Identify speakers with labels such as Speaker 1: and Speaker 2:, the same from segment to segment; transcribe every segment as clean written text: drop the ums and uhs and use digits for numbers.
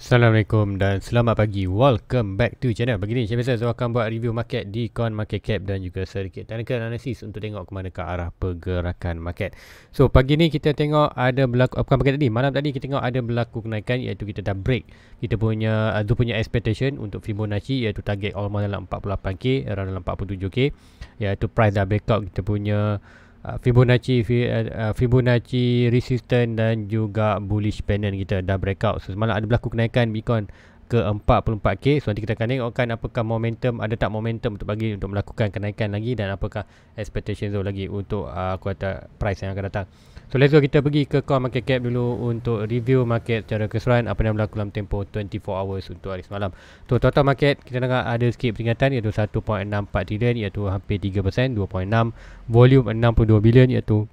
Speaker 1: Assalamualaikum dan selamat pagi. Welcome back to channel. Begini, macam biasa saya akan buat review market di coin market cap dan juga sedikit technical analysis untuk tengok ke mana ke arah pergerakan market. So pagi ni kita tengok ada berlaku, bukan pagi tadi, malam tadi kita tengok ada berlaku kenaikan, iaitu kita dah break kita punya expectation untuk Fibonacci, iaitu target almost dalam 48k, around dalam 47k, iaitu price dah breakout kita punya Fibonacci resistance dan juga bullish pennant kita dah breakout. So semalam ada berlaku kenaikan Bitcoin ke 44k. So nanti kita akan tengokkan apakah momentum, ada tak momentum untuk bagi untuk melakukan kenaikan lagi, dan apakah expectation tu lagi untuk kuartal price yang akan datang. So let's go, kita pergi ke coin market cap dulu untuk review market secara keseluruhan apa yang berlaku dalam tempoh 24 hours untuk hari semalam. So total market kita dengar ada sikit peringatan, iaitu 1.64 trilion, iaitu hampir 3%, 2.6. Volume 62 bilion, iaitu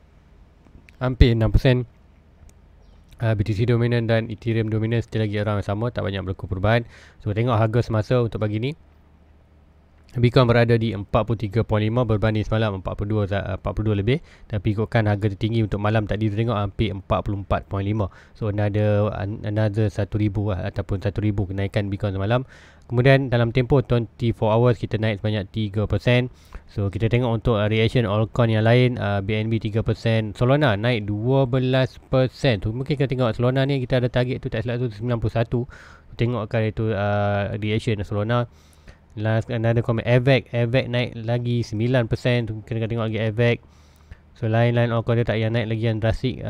Speaker 1: hampir 6%. BTC dominan dan Ethereum dominan still lagi around sama, tak banyak berlaku perubahan. So tengok harga semasa untuk pagi ni, Bitcoin berada di 43.5 berbanding semalam 42 lebih, tapi ikutkan harga tertinggi untuk malam tadi tengok hampir 44.5. So another 1,000 ataupun 1,000 kenaikan Bitcoin semalam. Kemudian dalam tempoh 24 hours kita naik sebanyak 3%. So kita tengok untuk reaction altcoin yang lain, BNB 3%, Solana naik 12%. So mungkin kita tengok Solana ni kita ada target tu tak silap tu 91. Tengokkan itu reaction Solana. Last another comment, AVAX naik lagi 9%. Kena tengok lagi AVAX. So lain-lain altcoin dia tak yang naik lagi yang drastik.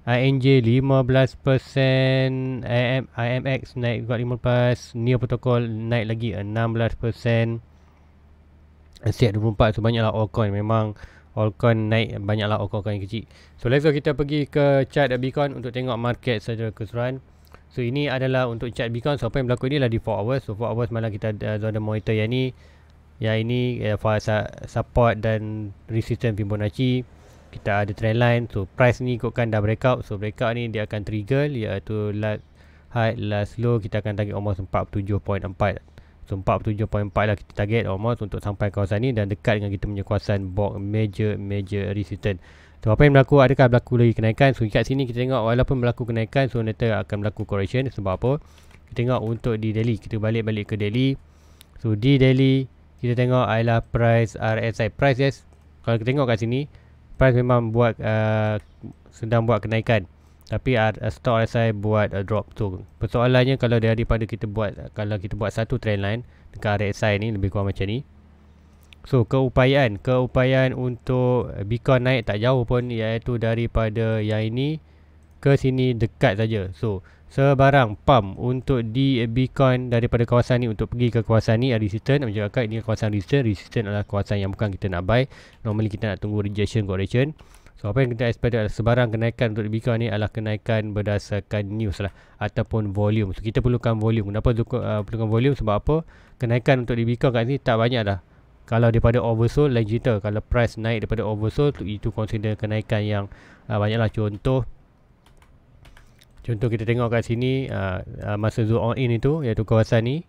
Speaker 1: INJ 15%, IMX naik juga 15%, Neo Protocol naik lagi 16%, Asia 24. So banyaklah altcoin, memang altcoin naik, banyaklah altcoin yang kecil. So let's go, kita pergi ke chart Bitcoin untuk tengok market secara keseluruhan. So ini adalah untuk chart Bitcoin. So apa yang berlaku ni adalah di 4 hours. So 4 hours malam kita ada monitor yang ni. Yang ini support dan resistance Fibonacci. Kita ada trend line. So price ni ikutkan dah breakout. So breakout ni dia akan trigger, iaitu last high last low kita akan target almost 47.4. So 47.4 lah kita target almost untuk sampai kawasan ni, dan dekat dengan kita punya kawasan box major resistance. So apa yang berlaku, adakah berlaku lagi kenaikan? So kat sini kita tengok walaupun berlaku kenaikan, so nanti akan berlaku correction. Sebab apa? Kita tengok untuk di daily, kita balik ke daily. So di daily kita tengok adalah price RSI. Price, yes, kalau kita tengok kat sini, price memang buat sedang buat kenaikan, tapi stock RSI buat drop. So persoalannya kalau daripada kita buat satu trend line dekat RSI ni lebih kurang macam ni. So keupayaan untuk Bitcoin naik tak jauh pun, iaitu daripada yang ini ke sini dekat saja. So sebarang pump untuk di Bitcoin daripada kawasan ni untuk pergi ke kawasan ni resistance. Macam cakap, ini kawasan resistance adalah kawasan yang bukan kita nak buy. Normally kita nak tunggu rejection, correction. So apa yang kita expect adalah sebarang kenaikan untuk Bitcoin ni adalah kenaikan berdasarkan news lah, ataupun volume. So kita perlukan volume. Kenapa perlukan volume? Sebab apa? Kenaikan untuk di Bitcoin kat sini tak banyak dah. Kalau daripada oversold lain cerita. Kalau price naik daripada oversold, itu consider kenaikan yang banyaklah. Contoh kita tengok kat sini, masa zone on in itu, iaitu kawasan ni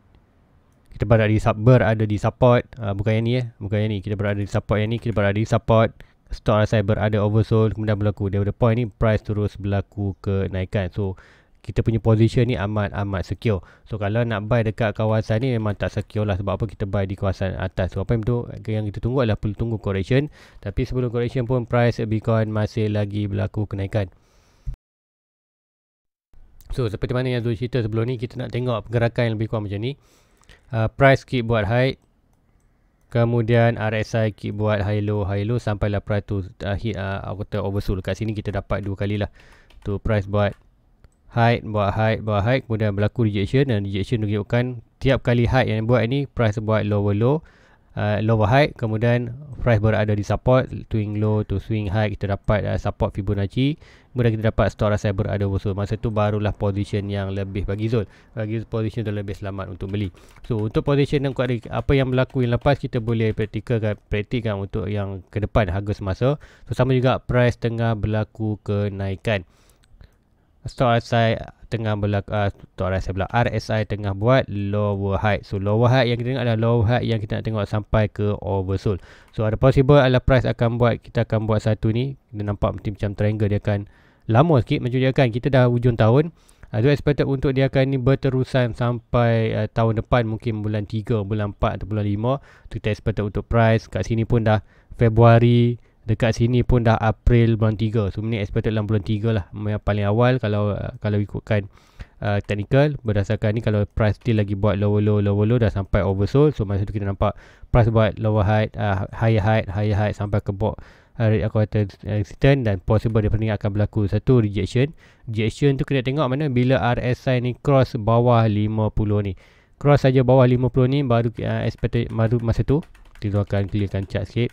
Speaker 1: kita berada di support, bukan yang ni bukan yang ni. Kita berada di support yang ni, kita berada di support. Stock RSI berada oversold, kemudian berlaku daripada point ni price terus berlaku kenaikan. So kita punya position ni amat secure. So kalau nak buy dekat kawasan ni memang tak secure lah. Sebab apa? Kita buy di kawasan atas. So apa yang kita tunggu adalah perlu tunggu correction. Tapi sebelum correction pun price Bitcoin masih lagi berlaku kenaikan. So seperti mana yang Zul cerita sebelum ni, kita nak tengok pergerakan yang lebih kurang macam ni. Price keep buat high, kemudian RSI keep buat high low sampailah price tu hit oversold. Kat sini kita dapat dua kali lah. Tu price buat high, kemudian berlaku rejection, dan rejection tunjukkan tiap kali high yang buat ni price buat lower high, kemudian price berada di support, swing low to swing high, kita dapat support Fibonacci, kemudian kita dapat stock RSI berada oversold. Masa tu barulah position yang lebih bagi Zul, bagi position tu lebih selamat untuk beli. So untuk position yang kuat, apa yang berlaku yang lepas kita boleh praktikkan untuk yang ke depan harga semasa. So sama juga price tengah berlaku kenaikan, stock RSI tengah berlaku, RSI tengah buat lower high. So lower high yang kita tengok adalah lower high yang kita nak tengok sampai ke oversold. So ada possible adalah price kita akan buat satu ni. Dia nampak macam triangle, dia akan lama sikit menunjukkan kita dah hujung tahun. So expected untuk dia akan ni berterusan sampai tahun depan, mungkin bulan 3, bulan 4 atau bulan 5. Kita expected untuk price. Kat sini pun dah Februari, dekat sini pun dah April bulan 3. So ni expected dalam bulan 3 lah yang paling awal kalau ikutkan technical. Berdasarkan ni, kalau price still lagi buat lower low dah sampai oversold. So masa tu kita nampak price buat lower height, higher height sampai ke bawah aku kata resistance, dan possible daripada ni akan berlaku satu rejection tu kena tengok mana bila RSI ni cross bawah 50 ni. Cross saja bawah 50 ni baru expected, baru masa tu kita akan clearkan chart sikit.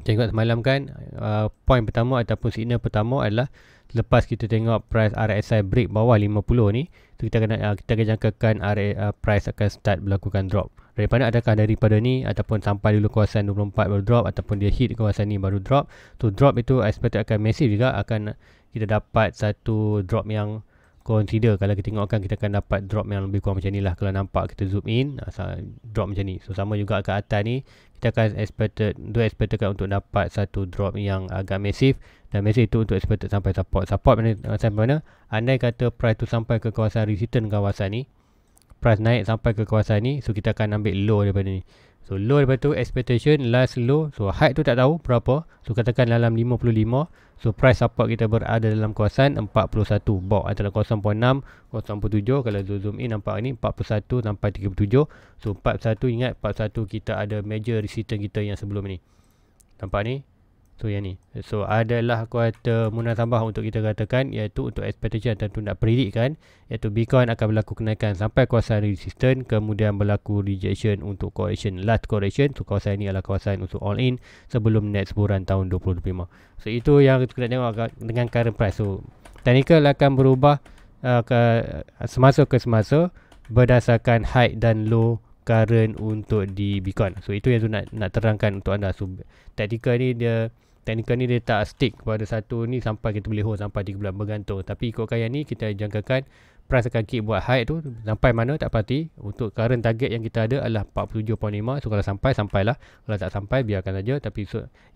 Speaker 1: Tengok semalam kan, point pertama ataupun signal pertama adalah lepas kita tengok price RSI break bawah 50 ni, so kita akan jangkakan price akan start melakukan drop. Daripada ni ataupun sampai dulu kawasan 24 baru drop, ataupun dia hit kawasan ni baru drop. So drop itu expected akan massive juga, akan kita dapat satu drop yang consider. Kalau kita tengokkan, kita akan dapat drop yang lebih kurang macam ni lah. Kalau nampak kita zoom in, drop macam ni. So sama juga ke atas ni, kita akan expected untuk dapat satu drop yang agak massive, dan massive itu untuk expected sampai support sampai mana. Andai kata price tu sampai ke kawasan resistance kawasan ni, price naik sampai ke kawasan ni, so kita akan ambil low daripada ni. So low daripada tu expectation last low, so height tu tak tahu berapa, so katakan dalam 55. So price support kita berada dalam kawasan 41 bawah antara 0.6 0.7. Kalau zoom in nampak ni 41 sampai 37. So 41, ingat 41 kita ada major resistance kita yang sebelum ni, nampak ni. So yang ni, so adalah aku kata munasabah untuk kita katakan, iaitu untuk expectation tentu nak predikkan, iaitu Bitcoin akan berlaku kenaikan sampai kawasan resistance, kemudian berlaku rejection untuk correction, last correction. So kawasan ni adalah kawasan untuk all in sebelum next bulan tahun 2025. So itu yang kita tengok dengan current price. So technical akan berubah semasa ke semasa berdasarkan high dan low current untuk di Bitcoin. So itu yang tu nak terangkan untuk anda. So technical ni dia tak stick pada satu ni sampai kita boleh hold sampai 3 bulan, bergantung. Tapi ikutkan yang ni, kita jangkakan price akan keep buat high tu sampai mana tak pasti. Untuk current target yang kita ada adalah 47.5. So kalau sampailah, kalau tak sampai biarkan saja. Tapi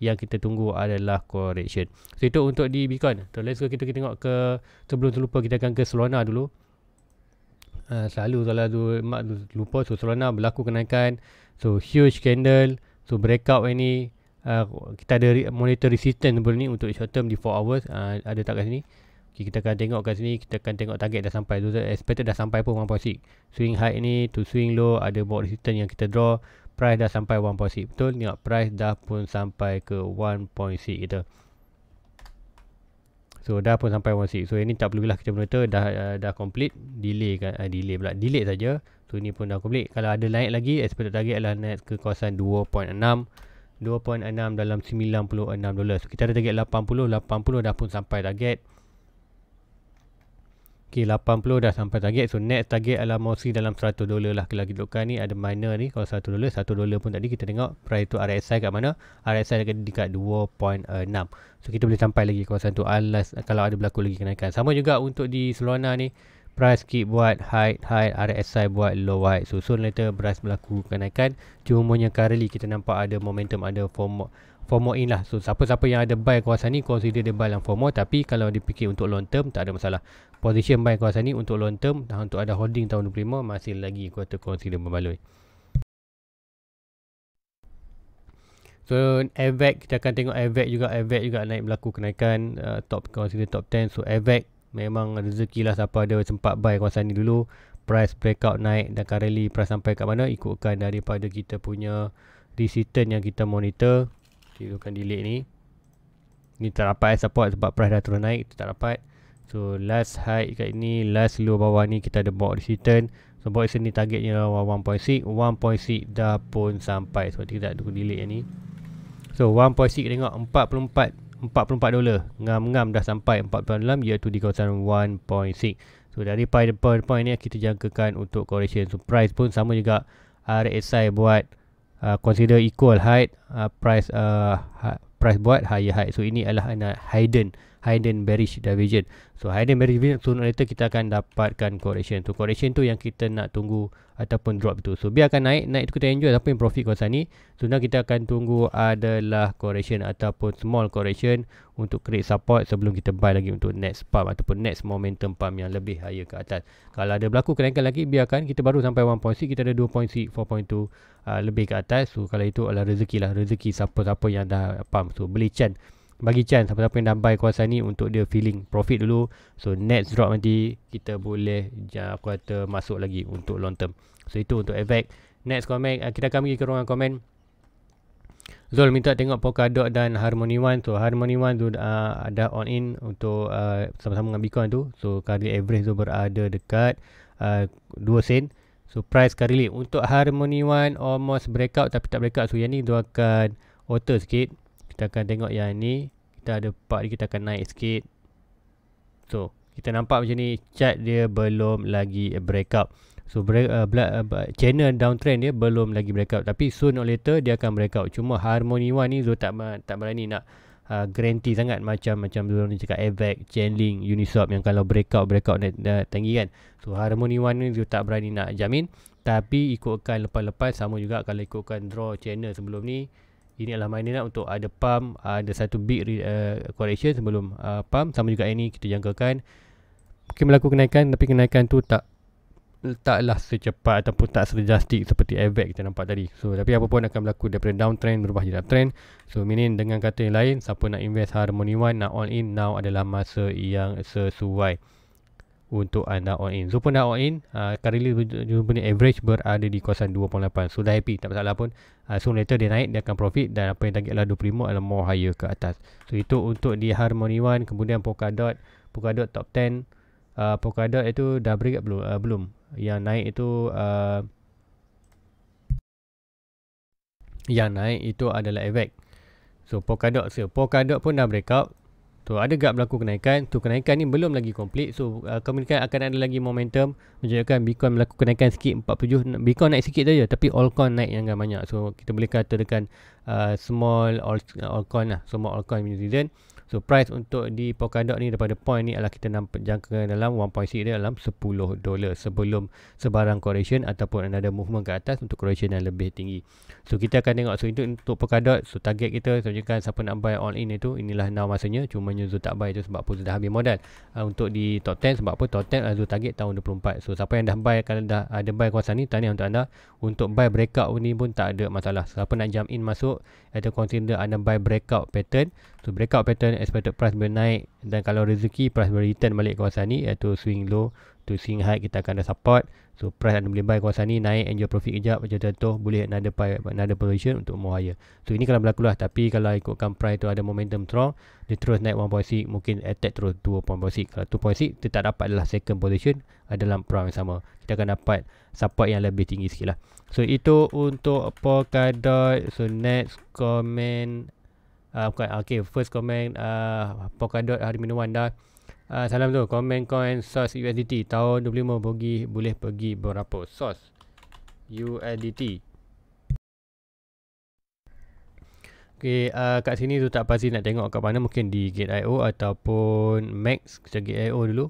Speaker 1: yang kita tunggu adalah correction. So itu untuk di Bitcoin. So let's go, kita tengok ke, sebelum terlupa kita akan ke Solana dulu. Selalu mak lupa. So Solana berlaku kenaikan, so huge candle. So breakout ini kita ada monitor resistance sebelum ni untuk short term di 4 hours. Ada tak kat sini? Okay, kita akan tengok kat sini, kita akan tengok target dah sampai. So expected dah sampai pun 1.6. Swing high ni to swing low, ada bawa resistance yang kita draw. Price dah sampai 1.6. Betul, tengok price dah pun sampai ke 1.6 kita. So dah pun sampai 1.6. So ini tak perlulah kita monitor, dah complete. Delay saja. So ini pun dah complete. Kalau ada naik lagi, expected target adalah naik ke kawasan 2.6 dalam $96. So kita ada target 80 dah pun sampai target. Okay, 80 dah sampai target. So next target adalah mostly dalam $100 lah. Kalau kita dudukkan ni ada minor ni, kalau $1 pun tadi kita tengok price tu RSI kat mana. RSI dekat 2.6. So kita boleh sampai lagi kawasan tu unless kalau ada berlaku lagi kenaikan. Sama juga untuk di Solana ni, price keep buat high, RSI buat low high. So soon later price berlaku kenaikan. Cumanya currently kita nampak ada momentum, ada FOMO in lah. So siapa-siapa yang ada buy kawasan ni, consider dia buy yang FOMO. Tapi kalau dipikir untuk long term, tak ada masalah. Position buy kawasan ni untuk long term, untuk ada holding tahun 25 masih lagi kuota consider berbaloi. So AVAX, kita akan tengok AVAX juga naik berlaku kenaikan, consider top 10. So AVAX memang rezeki lah siapa ada sempat buy kawasan ni dulu. Price breakout naik, dan currently price sampai kat mana ikutkan daripada kita punya resistance yang kita monitor. Kita akan delete ni. Ni tak dapat support sebab price dah turun naik, kita tak dapat. So last high kat ni, last low bawah ni kita ada bawa resistance. So bawa resistance ni targetnya 1.6 dah pun sampai. So kita tak delete yang ni. So 1.6 tengok $44 ngam-ngam dah sampai 46, iaitu di kawasan 1.6. So daripada point ni kita jangkakan untuk correction. So price pun sama juga, RSI buat consider equal height, price buat higher height. So ini adalah hidden hidden bearish diversion. So hidden bearish diversion, sooner or later kita akan dapatkan correction. So correction tu yang kita nak tunggu ataupun drop tu. So biarkan naik tu kita enjoy. Apa yang profit kawasan ni, sebenarnya kita akan tunggu adalah correction ataupun small correction untuk create support sebelum kita buy lagi untuk next pump ataupun next momentum pump yang lebih higher ke atas. Kalau ada berlaku kenaikan lagi, biarkan, kita baru sampai 1.6, kita ada 2.6, 4.2 lebih ke atas. So kalau itu adalah rezeki lah, rezeki siapa-siapa yang dah pump. So beli chance, bagi chance siapa-siapa yang dah buy kawasan ni untuk dia feeling profit dulu. So next drop nanti kita boleh aku kata masuk lagi untuk long term. So itu untuk efek. Next komen, kita akan pergi ke ruangan komen. Zul minta tengok Polkadot dan Harmony One. So Harmony One tu ada on in untuk sama-sama dengan Bitcoin tu. So currently average tu berada dekat 2 sen. So price currently untuk Harmony One almost breakout tapi tak breakout. So yang ni tu akan alter sikit. Kita akan tengok yang ni, kita ada part ni, kita akan naik sikit. So kita nampak macam ni, chart dia belum lagi breakout. So channel downtrend dia belum lagi breakout, tapi sooner or later dia akan breakout. Cuma Harmony One ni Zul tak berani nak guarantee sangat macam Zul ni cakap AVAX, Chainlink, Uniswap yang kalau breakout dah tinggi kan. So Harmony One ni Zul tak berani nak jamin, tapi ikutkan lepas-lepas sama juga kalau ikutkan draw channel sebelum ni. Ini adalah mainan untuk ada pump, ada satu big correction sebelum pump. Sama juga ini kita jangkakan mungkin berlaku kenaikan, tapi kenaikan tu taklah secepat ataupun tak sedrastik seperti AVAX kita nampak tadi. So tapi apa pun akan berlaku daripada downtrend berubah jadi uptrend. So meaning dengan kata yang lain, siapa nak invest Harmony One, nak all in, now adalah masa yang sesuai untuk anda all in. So pun dah all in, currently punya average berada di kawasan 2.8. So dah happy, tak masalah pun. So later dia naik, dia akan profit, dan apa yang target adalah 25 adalah more higher ke atas. So itu untuk di Harmony One. Kemudian Polkadot top 10. Polkadot itu dah break belum? Belum. Yang naik itu adalah AVAX. So Polkadot pun dah breakout. So ada gap berlaku kenaikan. So kenaikan ni belum lagi complete. So kemungkinan akan ada lagi momentum menunjukkan Bitcoin berlaku kenaikan sikit 47. Bitcoin naik sikit saja, tapi altcoin naik yang banyak. So kita boleh kata dengan small altcoin lah, small altcoin punya season. So price untuk di Polkadot ni daripada point ni adalah kita nampak jangka dalam 1.6 dia dalam $10 sebelum sebarang correction ataupun ada movement ke atas untuk correction yang lebih tinggi. So kita akan tengok. So itu untuk Polkadot. So target kita tunjukkan siapa nak buy all in itu, inilah now masanya. Cuma Zul tak buy itu sebab apa, sudah habis modal. Untuk di top 10 sebab apa, top 10 Zul target tahun 24. So siapa yang dah buy, kalau dah ada buy kawasan ni, tahniah untuk anda. Untuk buy breakout ni pun tak ada masalah. Siapa nak jump in masuk, atau consider anda buy breakout pattern. So breakout pattern expected price bernaik, dan kalau rezeki price return balik kawasan ni, iaitu swing low to swing high, kita akan ada support. So price anda boleh buy kawasan ni, naik enjoy profit kejap, macam jatuh boleh another position untuk more higher. So ini kalau berlaku lah. Tapi kalau ikutkan price tu ada momentum strong, dia terus naik 1.6, mungkin attack terus 2.6. Kalau 2.6 kita tak dapat adalah second position dalam peluang yang sama, kita akan dapat support yang lebih tinggi sikit lah. So itu untuk Polkadot. So next comment, okay, first comment, Polkadot Harmony One dah. Salam tu, komen coin SOS USDT tahun 25 boleh pergi berapa? SOS USDT. Okay, kat sini tu tak pasti nak tengok kat mana, mungkin di Gate.io ataupun Max. Kita Gate.io dulu.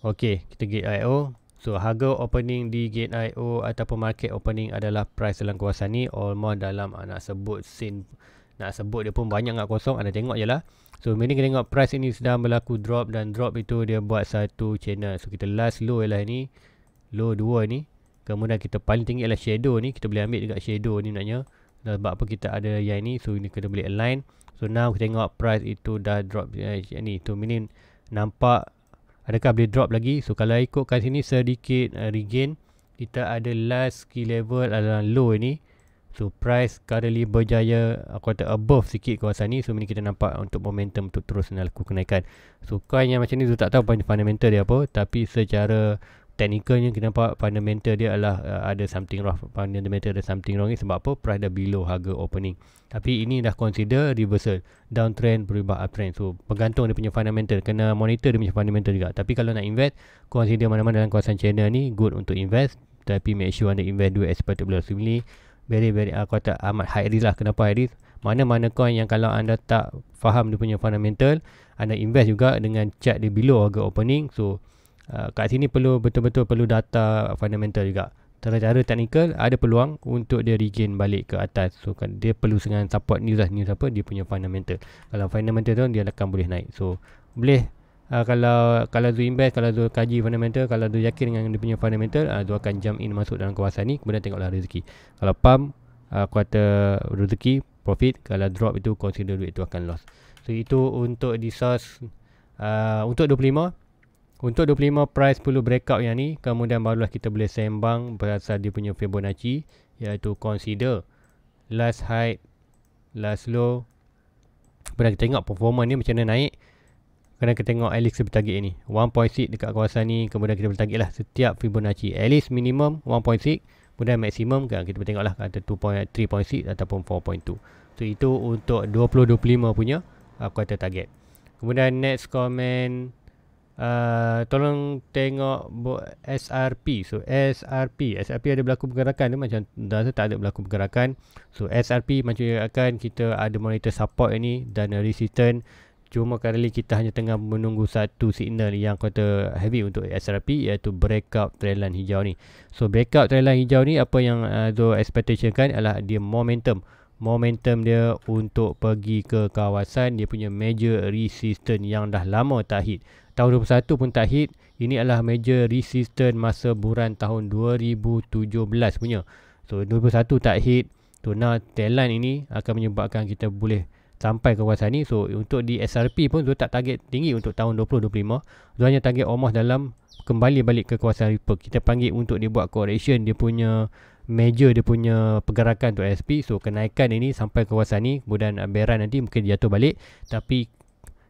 Speaker 1: Okay, kita Gate.io. So harga opening di Gate.io ataupun market opening adalah price dalam kawasan ni almost dalam nak sebut sen. Nak sebut dia pun banyak kat kosong, anda tengok je lah. So meaning kita tengok price ini sedang berlaku drop, dan drop itu dia buat satu channel. So kita last low ialah ni, low 2 ni. Kemudian kita paling tinggi ialah shadow ni, kita boleh ambil juga shadow ni naknya. Sebab apa, kita ada yang ni, so ini kita boleh align. So now kita tengok price itu dah drop ni. So meaning nampak adakah boleh drop lagi. So kalau ikutkan sini sedikit regain, kita ada last key level adalah low ni. So price currently berjaya aku kata above sikit kawasan ni. So ini kita nampak untuk momentum untuk terus laku kenaikan. So coin yang macam ni tu tak tahu fundamental dia apa, tapi secara technicalnya kita nampak fundamental dia adalah ada something wrong. Fundamental ada something wrong ni sebab apa, price dah below harga opening. Tapi ini dah consider reversal, downtrend berubah uptrend. So bergantung dia punya fundamental, kena monitor dia punya fundamental juga. Tapi kalau nak invest, consider mana-mana dalam kawasan channel ni good untuk invest. Tapi make sure anda invest duit as particular. So ini very aku kata amat high risk lah. Kenapa high risk? Mana-mana coin yang kalau anda tak faham dia punya fundamental, anda invest juga dengan chart dia below harga opening. So kat sini betul-betul perlu data fundamental juga. Cara teknikal ada peluang untuk dia regain balik ke atas. So kan dia perlu dengan support news apa dia punya fundamental. Kalau fundamental tu dia akan boleh naik. So boleh kalau Zu invest, kalau Zu kaji fundamental, kalau Zu yakin dengan dia punya fundamental, Zu akan jump in masuk dalam kawasan ni. Kemudian tengoklah rezeki. Kalau pump kuartal rezeki profit, kalau drop itu consider duit itu akan loss. So itu untuk di source untuk 25. Untuk 25 price perlu breakout yang ni, kemudian barulah kita boleh sembang berasal dia punya Fibonacci, iaitu consider last high, last low. Kemudian kita tengok performa ni macam mana naik. Kadang kita tengok at least kita target ni 1.6 dekat kawasan ni. Kemudian kita boleh target lah setiap Fibonacci at least minimum 1.6. Kemudian maksimum kan kita boleh tengok lah kata 3.6 ataupun 4.2. So itu untuk 2025 punya quarter target. Kemudian next comment, tolong tengok SRP. So SRP ada berlaku pergerakan tu, macam dah tak ada berlaku pergerakan. So SRP macam akan kita ada monitor support ini dan resistance. Cuma kali kita hanya tengah menunggu satu signal yang kata heavy untuk SRP, iaitu breakout trendline hijau ni. So breakout trendline hijau ni apa yang Zo expectation kan adalah dia momentum dia untuk pergi ke kawasan dia punya major resistance yang dah lama tak hit. Tahun 2021 pun tak hit. Ini adalah major resistance masa bulan tahun 2017 punya. So 2021 tak hit. So now trendline ini akan menyebabkan kita boleh sampai ke kawasan ni. So untuk di SRP pun Zul tak target tinggi untuk tahun 2025. Zul hanya target almost dalam kembali balik ke kawasan Ripple. Kita panggil untuk dia buat correction dia punya major, dia punya pergerakan untuk SP. So kenaikan ini sampai ke kawasan ni, kemudian beran nanti mungkin jatuh balik. Tapi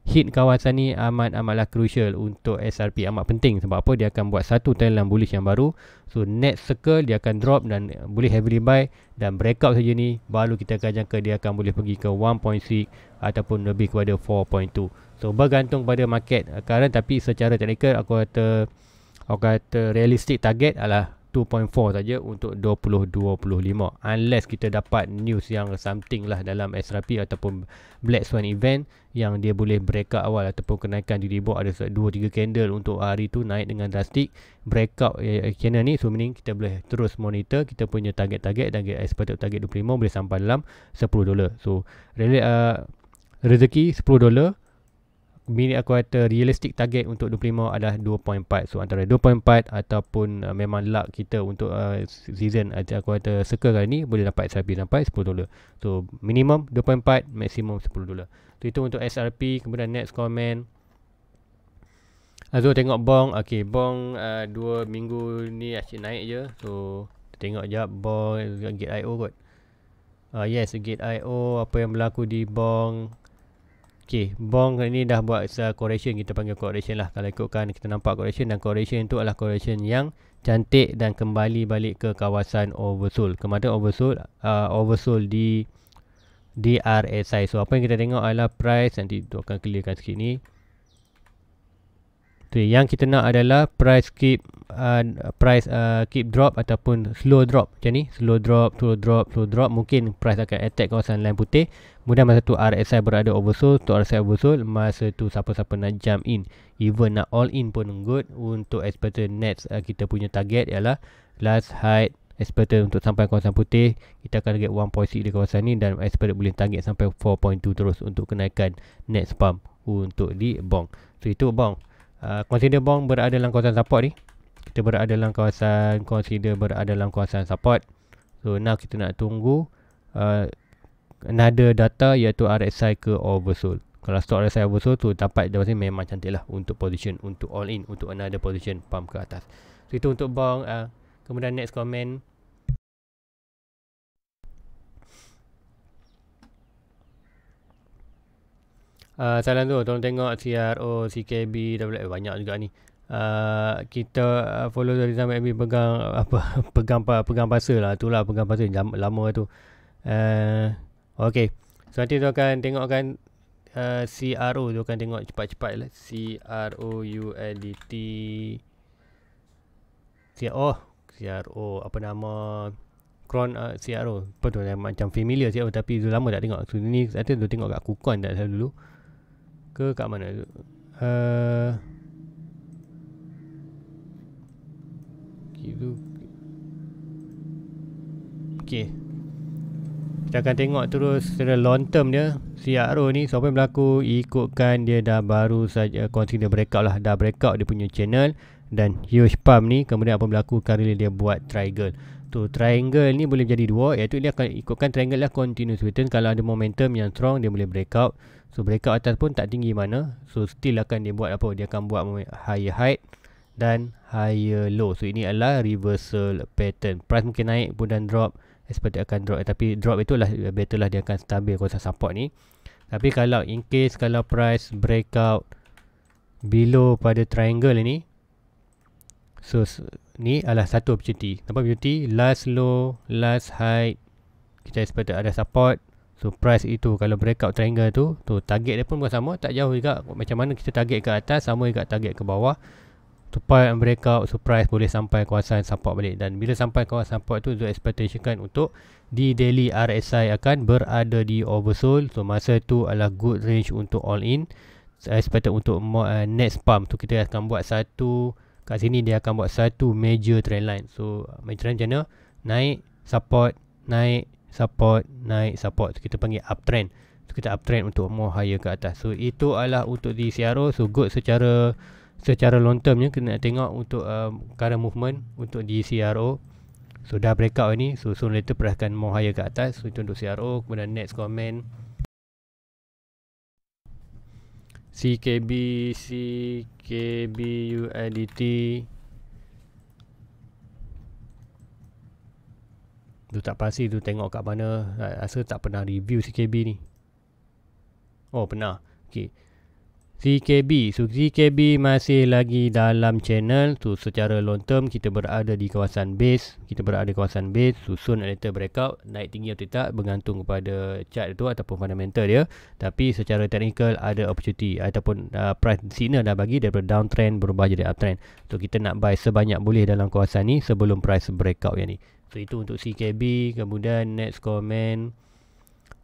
Speaker 1: hit kawasan ni amatlah crucial untuk SRP, amat penting. Sebab apa? Dia akan buat satu trendline bullish yang baru. So next circle dia akan drop dan boleh heavily buy, dan breakout saja ni baru kita akan jangka dia akan boleh pergi ke 1.6 ataupun lebih kepada 4.2. So bergantung pada market current, tapi secara teknikal aku kata realistic target adalah 2.4 saja untuk 2025, unless kita dapat news yang something lah dalam SRP ataupun Black Swan event yang dia boleh breakout awal ataupun kenaikan di rebound ada 2-3 candle untuk hari tu naik dengan drastic breakout candle ni. So meaning kita boleh terus monitor kita punya target expected target 25 boleh sampai dalam $10. So rezeki $10. Bini aku kata realistic target untuk 25 adalah 2.4. So antara 2.4 ataupun memang luck kita untuk season aku kata circle kali ni boleh dapat SRP sampai $10. So minimum 2.4, maksimum $10. So itu untuk SRP. Kemudian next comment, Azul tengok bong. Okay, bong 2 minggu ni asyik naik je. So tengok jap bong Gate.io kot. Yes, Gate.io apa yang berlaku di bong. Okay, bong ni dah buat correction, kita panggil correction lah. Kalau ikutkan kita nampak correction, dan correction itu adalah correction yang cantik dan kembali balik ke kawasan oversold. Kemarin oversold di RSI. So apa yang kita tengok adalah price, nanti tu akan clearkan sikit ni. Tu yang kita nak adalah price keep drop ataupun slow drop macam ni, slow drop. Mungkin price akan attack kawasan line putih. Kemudian masa tu RSI berada oversold. Untuk RSI oversold, masa tu siapa-siapa nak jump in, even nak all in pun good. Untuk expected next kita punya target ialah last high expected untuk sampai kawasan putih. Kita akan target 1.6 di kawasan ni, dan expected boleh target sampai 4.2 terus untuk kenaikan next pump untuk di bong. So itu bong. Consider bong berada dalam kawasan support ni. Kita berada dalam kawasan support. So now kita nak tunggu another data, iaitu RSI ke oversold. Kalau stock RSI oversold tu dapat dia memang cantik lah untuk position, untuk all in, untuk another position pump ke atas. So itu untuk bong. Kemudian next comment, salam tu, tolong tengok CRO, CKB, banyak juga ni. Kita follow dari zaman MB pegang pasal lah, itulah pegang pasal lama tu. Okay, so nanti tu akan tengokkan CRO tu akan tengok cepat-cepat lah. CRO apa nama, Cron CRO. Apa tu, macam familiar CRO tapi dah lama tak tengok. So ni saya tu tengok kat Kukon tak salah dulu. Ke kat mana tu? Gitu. Okay. Kita akan tengok terus secara long term dia. CRO ni siapa yang berlaku ikutkan dia dah baru saja consider breakout lah. Dah breakout dia punya channel dan huge pump ni. Kemudian apa berlaku kali dia buat triangle. Tu triangle ni boleh jadi dua, iaitu dia akan ikutkan triangle lah continuous pattern. Kalau ada momentum yang strong dia boleh breakout. So breakout atas pun tak tinggi mana. So still akan dia buat apa? Dia akan buat higher height dan higher low. So ini adalah reversal pattern. Price mungkin naik pun dan drop, expected akan drop, tapi drop itulah better lah, dia akan stabil kawasan support ni. Tapi kalau in case kalau price breakout below pada triangle ini, so ni adalah satu opportunity. Nampak opportunity? Last low, last high, kita expected ada support. So price itu kalau breakout triangle tu target dia pun bukan sama, tak jauh juga. Macam mana kita target ke atas, sama juga target ke bawah. Support and breakout, so price boleh sampai kawasan support balik. Dan bila sampai kawasan support tu, expectation kan untuk di daily RSI akan berada di oversold. So masa tu adalah good range untuk all in. Expected untuk next pump tu kita akan buat satu, kat sini dia akan buat satu major trend line. So major trend macam mana? Naik, support, naik, support, naik, support. So kita panggil uptrend. So kita uptrend untuk more higher ke atas. So itu adalah untuk di CRO. So good secara long termnya kena tengok untuk current movement untuk di CRO. So dah breakout ni, so soon later perhatikan more higher ke atas. So itu untuk CRO. Kemudian next comment CKB USDT tu tak pasti tu, tengok kat mana. Rasa tak pernah review CKB ni. Oh pernah. Okay, CKB. So CKB masih lagi dalam channel. So secara long term kita berada di kawasan base. So soon later breakout, naik tinggi atau tidak bergantung kepada chart itu ataupun fundamental dia. Tapi secara technical ada opportunity ataupun price signal dah bagi daripada downtrend berubah jadi uptrend. So kita nak buy sebanyak boleh dalam kawasan ni sebelum price breakout yang ni. So itu untuk CKB. Kemudian next comment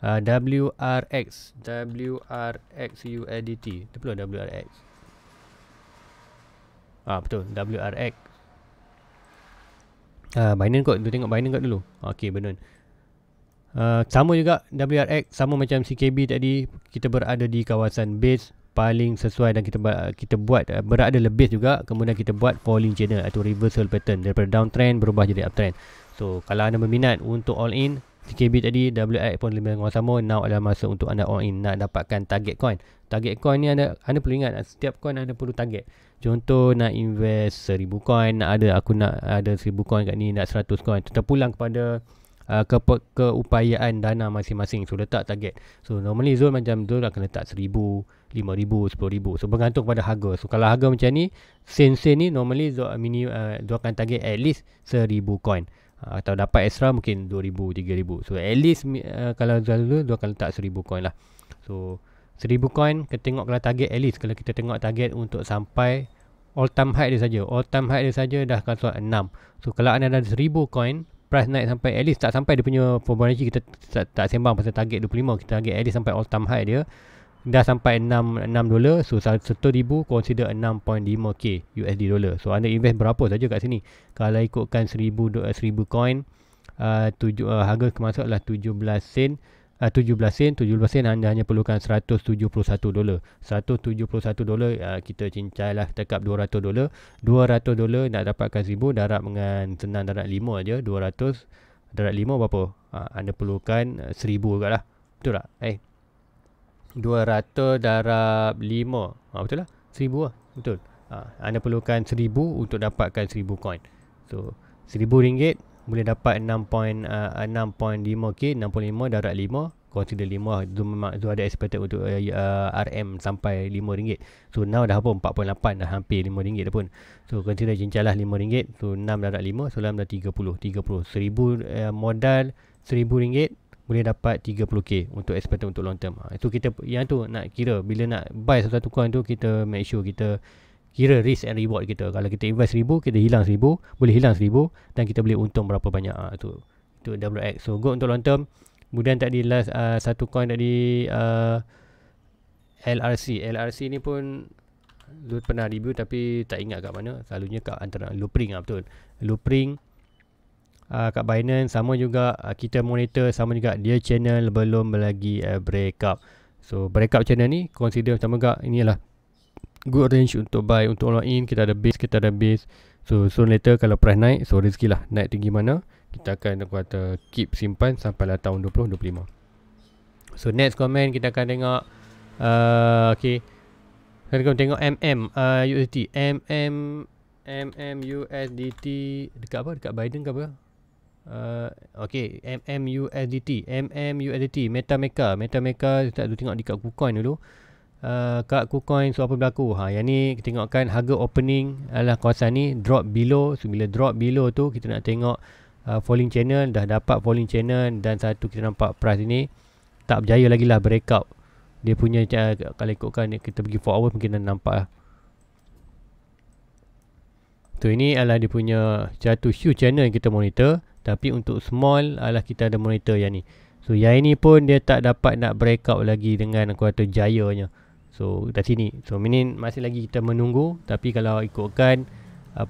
Speaker 1: WRX USDT. Betul WRX. Betul WRX. Binance kot, tengok Binance kot dulu. Okey, benar. Sama juga WRX, sama macam CKB tadi, kita berada di kawasan base paling sesuai dan kita buat berada lebih juga. Kemudian kita buat falling channel atau reversal pattern daripada downtrend berubah jadi uptrend. So kalau anda berminat untuk all in CKB tadi, WRX pun lebih kurang sama. Now adalah masa untuk anda all in nak dapatkan target coin. Target coin ni anda perlu ingat, setiap coin anda perlu target. Contoh nak invest 1000 coin, aku nak ada 1000 coin kat ni, nak 100 coin. Terpulang kepada keupayaan dana masing-masing. So letak target. So normally Zul macam Zul akan letak 1000, 5000, 10000. So bergantung pada harga. So kalau harga macam ni, sen ni normally Zul akan target at least 1000 coin. Atau dapat extra mungkin 2000, 3000. So at least kalau Zul akan letak 1000 coin lah. So 1000 coin kita tengok, kalau target at least, kalau kita tengok target untuk sampai all time high dia saja. All time high dia saja dah kasut 6. So kalau anda ada 1000 coin, price naik sampai at least tak sampai dia punya Fibonacci, kita tak sembang pasal target 25, kita target at least sampai all time high dia dah sampai $6. So 1,000 consider 6.5k USD dollar. So anda invest berapa saja kat sini? Kalau ikutkan 1000 coin, harga kemasuk adalah 17 sen. 17 sen anda hanya perlukan $171. $171 kita cincai lah tekap $200. $200 nak dapatkan 1000, darab dengan senang, darab 5 aja. 200 darab 5 berapa? Anda perlukan 1000 juga lah. Betul tak? 200 darab 5. Betul lah. 1000 lah. Betul. Anda perlukan 1000 untuk dapatkan 1000 coin. So RM1000 boleh dapat 6.5k. 65 darab 5, consider 5. Itu ada expected untuk RM sampai RM5. So now dah apa? 4.8, dah hampir RM5 dah pun. So consider cincai lah RM5. So 6 darab 5, so dalam dah 30. 1000 modal RM1000 boleh dapat 30k untuk expected untuk long term. Itu kita yang tu nak kira bila nak buy satu coin tu, kita make sure kita kira risk and reward kita. Kalau kita invest 1000, kita hilang 1000, boleh hilang 1000 dan kita boleh untung berapa banyak. Itu Itu WX. So good untuk long term. Kemudian tadi last satu coin tadi LRC ni pun Zul pernah review tapi tak ingat kat mana. Selalunya kat antara Loopring betul. Loopring kat Binance sama juga, kita monitor sama juga, dia channel belum lagi breakout. So breakout channel ni consider sama juga, inilah good range untuk buy, untuk all in. Kita ada base. So soon later kalau price naik, so rezeki lah naik tinggi mana, kita akan kata keep simpan sampai lah tahun 2025. So next comment kita akan tengok okay, kita akan tengok USDT USDT dekat apa, dekat Biden ke apa. Okay, USDT MetaMaker kita dulu tengok dekat KuCoin dulu. Kat KuCoin, so apa berlaku? Yang ni kita tengokkan harga opening adalah kawasan ni drop below. So bila drop below tu kita nak tengok falling channel, dah dapat falling channel, dan satu kita nampak price ni tak berjaya lagi lah breakout. Dia punya kalau ikutkan kita pergi 4 hours mungkin dah nampak lah. So ini adalah dia punya satu huge channel yang kita monitor. Tapi untuk small adalah kita ada monitor yang ni. So yang ini pun dia tak dapat nak breakout lagi dengan aku kata jayanya. So dari sini, so ini masih lagi kita menunggu. Tapi kalau ikutkan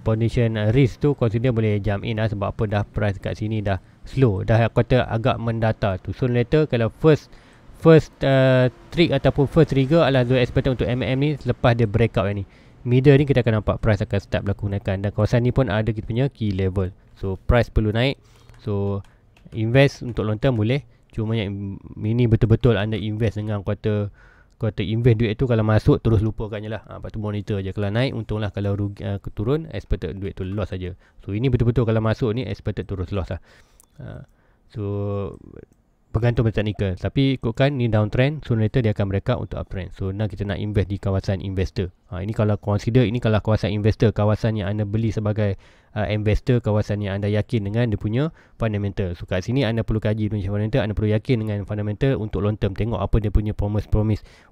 Speaker 1: position risk tu, consider boleh jump in lah. Sebab apa, dah price kat sini dah slow, dah aku kata agak mendata tu. So later kalau first trick ataupun first trigger adalah Zul expected untuk ni selepas dia breakout yang ni. Middle ni kita akan nampak price akan start berlaku naikkan, dan kawasan ni pun ada kita punya key level. So price perlu naik. So invest untuk long term boleh, cuma yang ini betul-betul anda invest dengan kuota invest duit tu, kalau masuk terus lupakan je lah. Lepas tu monitor je. Kalau naik untunglah, kalau rugi, turun expected duit tu loss saja. So ini betul-betul kalau masuk ni expected terus loss lah. So bergantung pada technical. Tapi ikutkan ni downtrend, so later dia akan breakout untuk uptrend. So now kita nak invest di kawasan investor. Ini kalau consider, ini kalau kawasan investor, kawasan yang anda beli sebagai investor, kawasan yang anda yakin dengan dia punya fundamental. So kat sini anda perlu kaji punya fundamental, anda perlu yakin dengan fundamental untuk long term. Tengok apa dia punya promise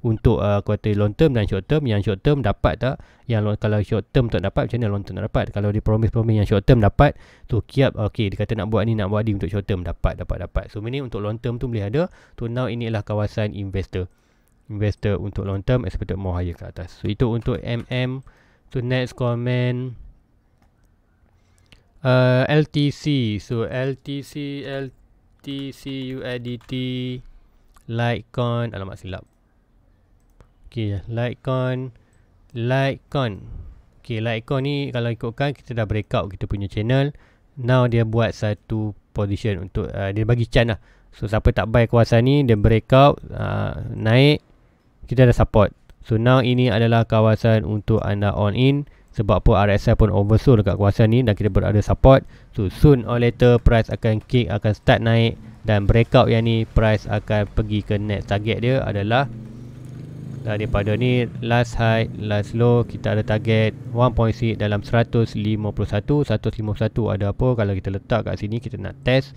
Speaker 1: untuk kuartal long term dan short term. Yang short term dapat tak? Kalau short term tak dapat, macam mana long term tak dapat? Kalau dia promise yang short term dapat, so kiap, okay, dia kata nak buat ni untuk short term, dapat. So ini untuk long term tu boleh ada. So now inilah kawasan investor untuk long term expected more higher ke atas. So itu untuk So next comment LTC. So LTC USDT Litecoin, alamak silap. Okay, Litecoin. Okay, Litecoin ni kalau ikutkan kita dah breakout kita punya channel. Now dia buat satu position untuk dia bagi chance lah. So siapa tak buy kawasan ni, dia breakout naik, kita ada support. So now ini adalah kawasan untuk anda on in. Sebab apa, RSI pun oversold dekat kawasan ni dan kita berada support. So soon or later price akan kick, akan start naik, dan breakout yang ni price akan pergi ke next target dia adalah daripada ni last high last low. Kita ada target 1.6 dalam 151 ada apa. Kalau kita letak kat sini, kita nak test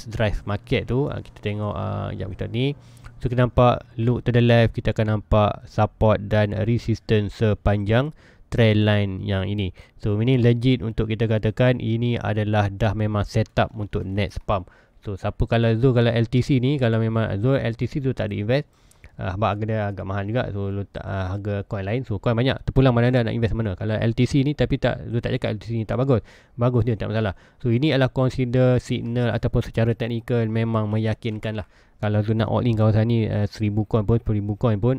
Speaker 1: drive market tu, kita tengok jap kita ni. So kita nampak look to the left, kita akan nampak support dan resistance sepanjang trend line yang ini. So ini legit untuk kita katakan ini adalah dah memang setup untuk next pump. So siapa kalau LTC ni, kalau memang LTC tu tak ada invest, sebab harga dia agak mahal juga. So letak harga coin lain, so coin banyak, terpulang mana anda nak invest mana. Kalau LTC ni, tapi tak cakap LTC ni tak bagus dia tak masalah. So ini adalah consider signal ataupun secara teknikal memang meyakinkan lah. Kalau tu nak all in kawasan ni 1000 coin pun 1000 coin pun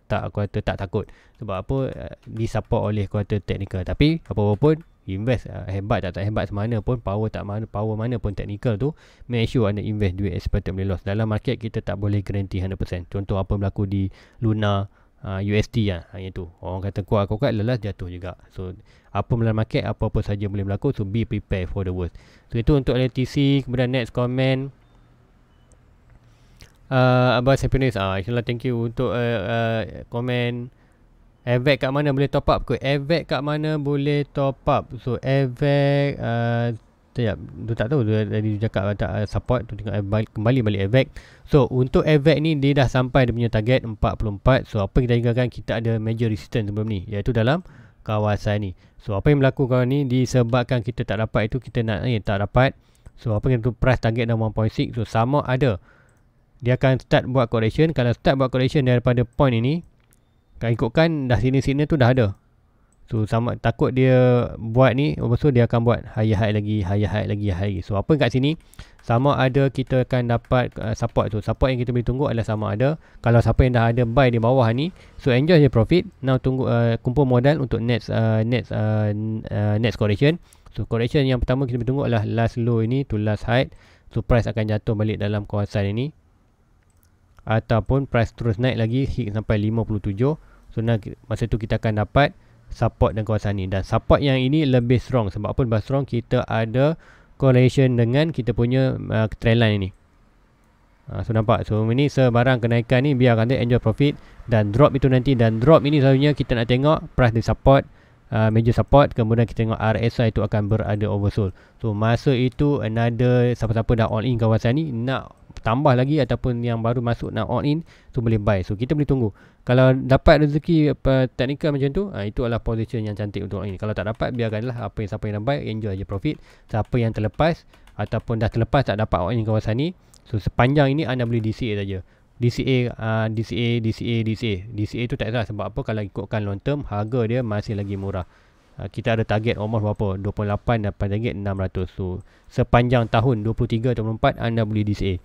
Speaker 1: tak takut. Sebab apa, disupport oleh kuartal teknikal. Tapi apa-apa pun invest, hebat tak hebat semana pun, power mana pun teknikal tu, make sure anda invest duit expected boleh loss. Dalam market kita tak boleh guarantee 100%. Contoh apa berlaku di Luna UST lah, itu orang kata kuat lelas jatuh juga. So apa dalam market, apa-apa saja boleh berlaku. So be prepared for the worst. So itu untuk LTC. Kemudian next comment Abbas Happiness. InsyaAllah thank you untuk komen. AVEC kat mana boleh top up ke? AVEC kat mana boleh top up? So AVEC tu tak tahu, dia cakap tak support tu, tengok kembali balik AVEC. So untuk AVEC ni dia dah sampai dia punya target 44. So apa kita ingatkan, kita ada major resistance sebelum ni, iaitu dalam kawasan ni. So apa yang berlaku kawan ni, disebabkan kita tak dapat itu, kita nak tak dapat. So apa yang tu price target dan 1.6. So sama ada dia akan start buat correction. Kalau start buat correction daripada point ini, kalau ikutkan dah sini-sini tu dah ada. So sama takut dia buat ni, lepas tu dia akan buat higher high lagi, higher high lagi, high lagi. So apa kat sini, sama ada kita akan dapat support tu. Support yang kita boleh tunggu adalah sama ada kalau siapa yang dah ada buy di bawah ni, so enjoy je profit. Now tunggu kumpul modal untuk next correction. So correction yang pertama kita boleh tunggu adalah last low ini to last high. So price akan jatuh balik dalam kawasan ini, ataupun price terus naik lagi hit sampai 57. So masa tu kita akan dapat support dan kawasan ni. Dan support yang ini lebih strong. Sebab apa lebih strong? Kita ada correlation dengan kita punya trend line ini. So nampak. So ini sebarang kenaikan ni biar kata enjoy profit. Dan drop itu nanti. Dan drop ini selalunya kita nak tengok price di support, major support. Kemudian kita tengok RSI itu akan berada oversold. So masa itu another siapa-siapa dah all in kawasan ni nak tambah lagi ataupun yang baru masuk nak all in, so boleh buy. So kita boleh tunggu. Kalau dapat rezeki teknikal macam tu, itu adalah position yang cantik untuk all in. Kalau tak dapat, biarkanlah apa yang siapa yang nak buy, enjoy je profit. Siapa yang terlepas ataupun dah terlepas tak dapat all in kawasan ni, so sepanjang ini anda boleh DCA saja. DCA tu tak salah. Sebab apa? Kalau ikutkan long term, harga dia masih lagi murah. Kita ada target almost berapa? 28 dapat target 600. So sepanjang tahun 23 atau 24 anda boleh DCA.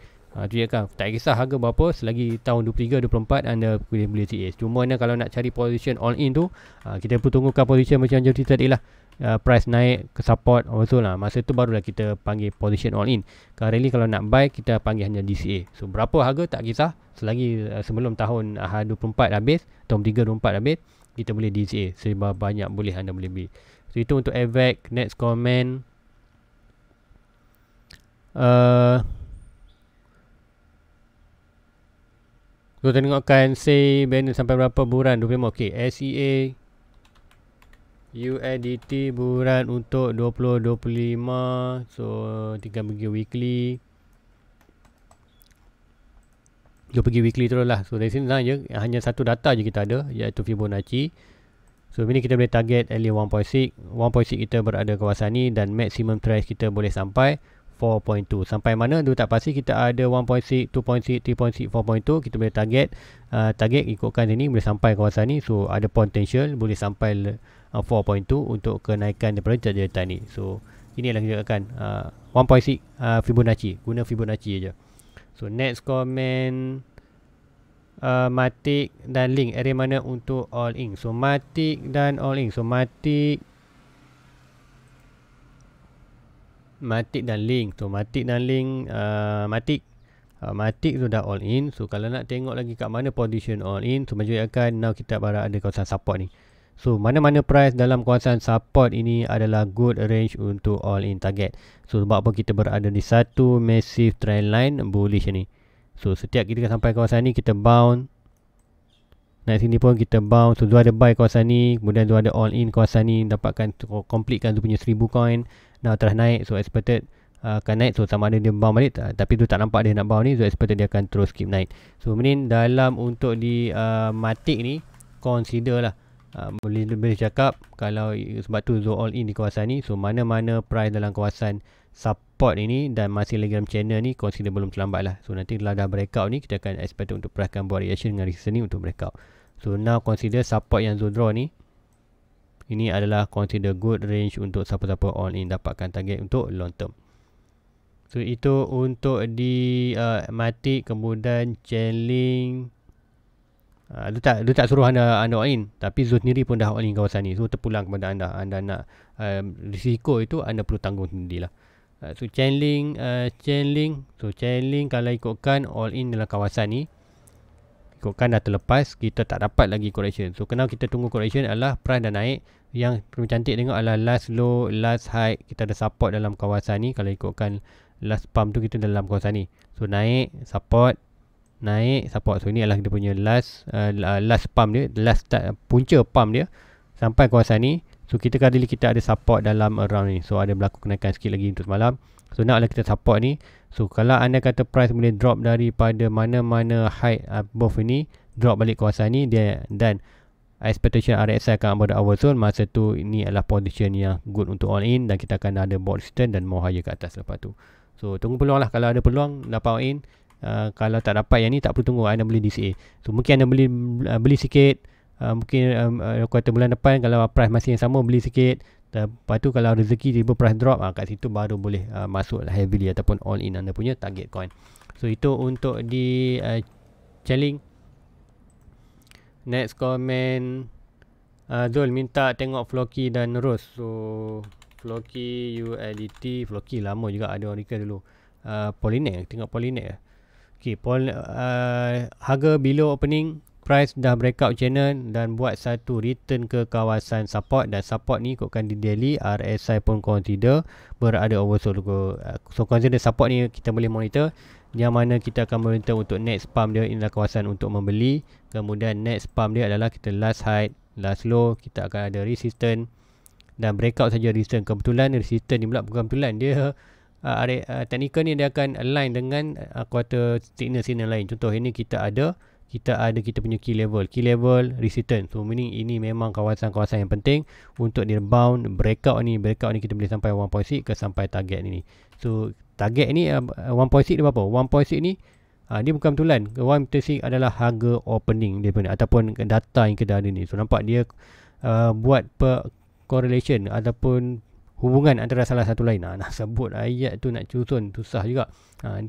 Speaker 1: Tu je kan. Tak kisah harga berapa, selagi tahun 23 24 anda boleh DCA. Cuma anda kalau nak cari position all in tu, kita perlu tunggukan position macam cerita tadi lah. Price naik ke support betul lah. Masa tu barulah kita panggil position all in. Currently kalau nak buy, kita panggil hanya DCA. So berapa harga tak kisah, selagi sebelum tahun 24 habis, tahun 3 24 habis, kita boleh DCA. Sebab banyak boleh anda boleh beli. So itu untuk AVAX. Next comment, so tengokkan say banner sampai berapa bulan 25. Okay, SEA USDT bulan untuk 2025. So tinggal pergi weekly. Dia pergi weekly terus lah. So dari sini lah je, hanya satu data je kita ada, iaitu Fibonacci. So ini kita boleh target early 1.6. 1.6 kita berada kawasan ni, dan maximum price kita boleh sampai 4.2. Sampai mana tu tak pasti. Kita ada 1.6, 2.6, 3.6, 4.2. Kita boleh target ikutkan sini boleh sampai kawasan ni. So ada potential boleh sampai 4.2 untuk kenaikan daripada target ni. So inilah kita akan 1.6 Fibonacci. Guna Fibonacci aja. So next comment, Matic dan Link, area mana untuk all in? So Matic dan all in. So Matic dan Link. So Matic dan Link, Matic sudah all in. So kalau nak tengok lagi kat mana position all in, so majoriti akan now kita berada kawasan support ni. So mana-mana price dalam kawasan support ini adalah good range untuk all in target. So sebab apa? Kita berada di satu massive trend line bullish ni. So setiap kita sampai kawasan ni, kita bounce. Naik sini pun kita bounce. So tu ada buy kawasan ni, kemudian tu ada all in kawasan ni, dapatkan completekan tu punya 1000 coin. Now terus naik, so expected akan naik. So sama ada dia bounce balik, tapi tu tak nampak dia nak bounce ni, so expected dia akan terus keep naik. So ini dalam untuk di Matic ni, consider lah. Boleh cakap kalau sebab tu Zo all in di kawasan ni. So mana-mana price dalam kawasan support ini dan masih lagi dalam channel ni, consider belum terlambat lah. So nanti kalau dah breakout ni, kita akan expect untuk price akan buat reaction dengan resistance ni untuk breakout. So now consider support yang Zo draw ni, ini adalah consider good range untuk siapa-siapa all in dapatkan target untuk long term. So itu untuk di Matic. Kemudian Chainlink, dia tak suruh anda all in, tapi Zo sendiri pun dah all in kawasan ni. So terpulang kepada anda nak risiko itu anda perlu tanggung sendirilah. So Chainlink, so Chainlink kalau ikutkan all in dalam kawasan ni, ikutkan dah terlepas, kita tak dapat lagi correction. So kenapa kita tunggu correction adalah price dah naik. Yang perlu cantik tengok adalah last low, last high. Kita ada support dalam kawasan ni. Kalau ikutkan last pump tu, kita dalam kawasan ni. So naik, support, naik, support. So ini adalah kita punya last pump dia, punca pump dia sampai kawasan ni. So kita kali kita ada support dalam around ni. So ada berlaku kenaikan sikit lagi untuk semalam. So naklah kita support ni. So kalau anda kata price boleh drop daripada mana-mana high above ini, drop balik kawasan ni dia, dan expectation RSI akan berada oversold, masa tu ini adalah position yang good untuk all in, dan kita akan ada board resistance dan more higher ke atas lepas tu. So tunggu peluang lah. Kalau ada peluang dapat all in. Kalau tak dapat yang ni, tak perlu tunggu, anda beli DCA. So mungkin anda beli sikit, mungkin kuartal bulan depan kalau price masih yang sama, beli sikit. Lepas tu kalau rezeki tiba price drop, kat situ baru boleh masuk heavily ataupun all in anda punya target coin. So itu untuk di Chainlink. Next comment, Zul minta tengok Floki dan Rose. So Floki, USDT, Floki lama juga ada orang request dulu. Polynet, tengok Polynet. Okay, harga below opening price dah breakout channel dan buat satu return ke kawasan support, dan support ni ikutkan di daily. RSI pun consider berada oversold. So consider support ni kita boleh monitor, yang mana kita akan monitor untuk next pump dia, inilah kawasan untuk membeli. Kemudian next pump dia adalah kita last high, last low, kita akan ada resistance dan breakout saja resistance. Kebetulan resistance ni pula bukan kebetulan, dia teknikal ni dia akan align dengan quarter signal lain. Contoh ini kita punya key level resistance. So meaning ini memang kawasan-kawasan yang penting untuk di rebound. Breakout ni kita boleh sampai 1.6 ke sampai target ni. So target ni 1.6 dia berapa? 1.6 ni dia bukan betulan. 1.6 adalah harga opening dia punya ataupun data yang kita ada ni. So nampak dia buat correlation ataupun hubungan antara salah satu lain. Nak sebut ayat tu nak susun susah juga.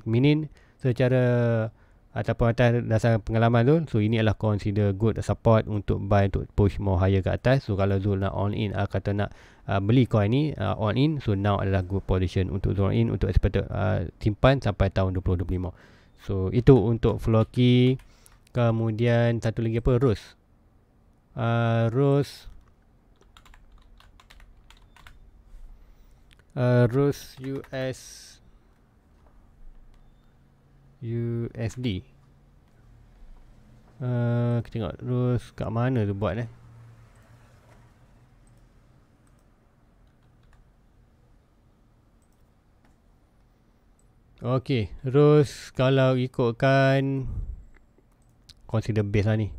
Speaker 1: Meaning secara ataupun atas dasar pengalaman tu, so ini adalah consider good support untuk buy, untuk push more higher ke atas. So kalau Zul nak all in, kata nak beli coin ni all in, so now adalah good position untuk Zul all in, untuk expected simpan sampai tahun 2025. So itu untuk Floki. Kemudian satu lagi apa, Rose USD. Kita tengok Rose kat mana tu buat Okay, Rose kalau ikutkan consider base lah ni.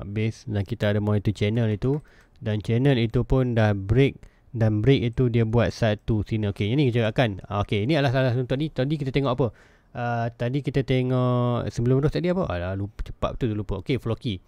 Speaker 1: Base, dan kita ada monitor channel itu, dan channel itu pun dah break, dan break itu dia buat satu signal. Okay, ini kita akan ini adalah salah satu tadi kita tengok apa, tadi kita tengok sebelum Rose tadi apa, lupa, cepat betul lupa. Okay, Floki.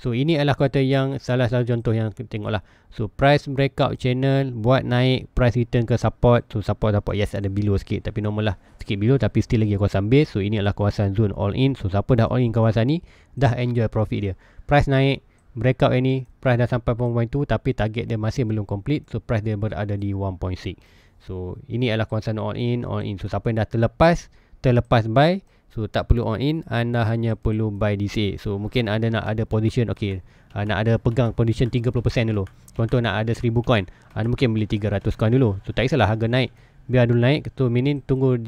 Speaker 1: So ini adalah kata yang salah satu contoh yang kita tengok lah. So price breakout channel, buat naik, price return ke support. So support yes ada below sikit, tapi normal lah sikit below, tapi still lagi kawasan base. So ini adalah kawasan zone all in. So siapa dah all in kawasan ni, dah enjoy profit dia. Price naik, breakout ini, price dah sampai 1.2, tapi target dia masih belum complete. So price dia berada di 1.6. So ini adalah kawasan all in. So siapa yang dah terlepas buy, so tak perlu all in, anda hanya perlu buy DCA. So mungkin anda nak ada position, nak ada pegang position 30% dulu. Contoh nak ada 1000 coin, anda mungkin beli 300 coin dulu. So tak kisahlah harga naik, biar dulu naik. So meaning tunggu